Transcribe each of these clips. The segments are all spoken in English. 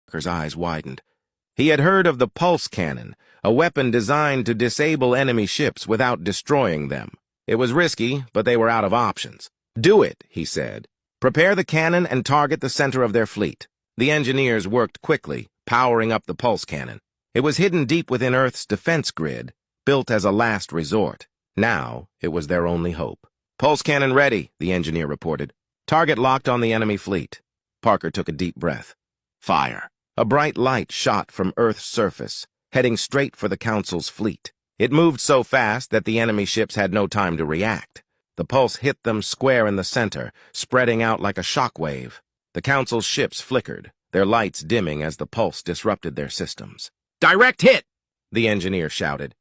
Parker's eyes widened. He had heard of the pulse cannon, a weapon designed to disable enemy ships without destroying them. It was risky, but they were out of options. "Do it," he said. "Prepare the cannon and target the center of their fleet." The engineers worked quickly, powering up the pulse cannon. It was hidden deep within Earth's defense grid, built as a last resort. Now, it was their only hope. "Pulse cannon ready," the engineer reported. "Target locked on the enemy fleet." Parker took a deep breath. Fire. A bright light shot from Earth's surface, heading straight for the Council's fleet. It moved so fast that the enemy ships had no time to react. The pulse hit them square in the center, spreading out like a shockwave. The Council's ships flickered, their lights dimming as the pulse disrupted their systems. "Direct hit!" the engineer shouted.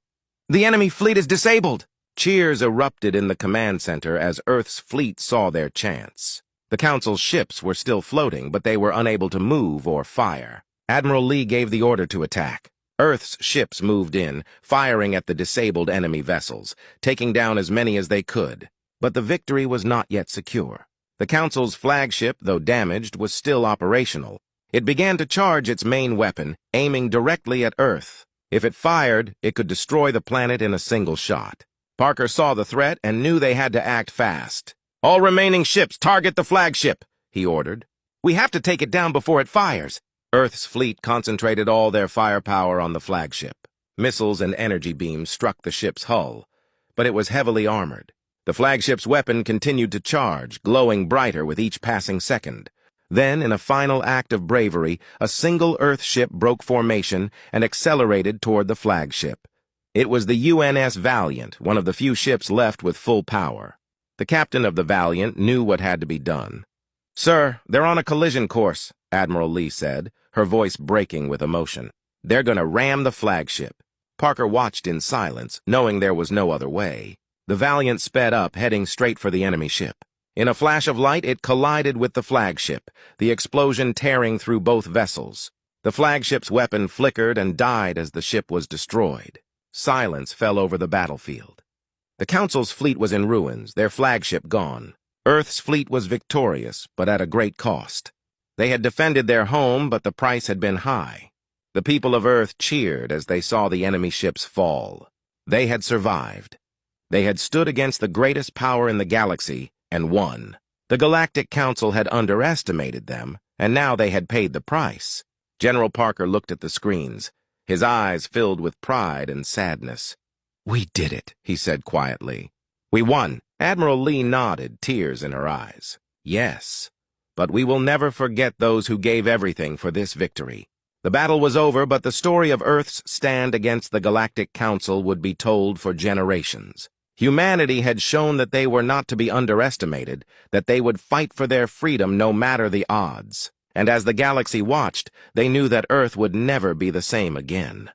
"The enemy fleet is disabled!" Cheers erupted in the command center as Earth's fleet saw their chance. The Council's ships were still floating, but they were unable to move or fire. Admiral Lee gave the order to attack. Earth's ships moved in, firing at the disabled enemy vessels, taking down as many as they could. But the victory was not yet secure. The Council's flagship, though damaged, was still operational. It began to charge its main weapon, aiming directly at Earth. If it fired, it could destroy the planet in a single shot. Parker saw the threat and knew they had to act fast. "All remaining ships, target the flagship," he ordered. "We have to take it down before it fires." Earth's fleet concentrated all their firepower on the flagship. Missiles and energy beams struck the ship's hull, but it was heavily armored. The flagship's weapon continued to charge, glowing brighter with each passing second. Then, in a final act of bravery, a single Earth ship broke formation and accelerated toward the flagship. It was the UNS Valiant, one of the few ships left with full power. The captain of the Valiant knew what had to be done. "Sir, they're on a collision course," Admiral Lee said, her voice breaking with emotion. "They're going to ram the flagship." Parker watched in silence, knowing there was no other way. The Valiant sped up, heading straight for the enemy ship. In a flash of light, it collided with the flagship, the explosion tearing through both vessels. The flagship's weapon flickered and died as the ship was destroyed. Silence fell over the battlefield. The Council's fleet was in ruins, their flagship gone. Earth's fleet was victorious, but at a great cost. They had defended their home, but the price had been high. The people of Earth cheered as they saw the enemy ships fall. They had survived. They had stood against the greatest power in the galaxy and won. The Galactic Council had underestimated them, and now they had paid the price. General Parker looked at the screens, his eyes filled with pride and sadness. "We did it," he said quietly. "We won." Admiral Lee nodded, tears in her eyes. "Yes, but we will never forget those who gave everything for this victory." The battle was over, but the story of Earth's stand against the Galactic Council would be told for generations. Humanity had shown that they were not to be underestimated, that they would fight for their freedom no matter the odds. And as the galaxy watched, they knew that Earth would never be the same again.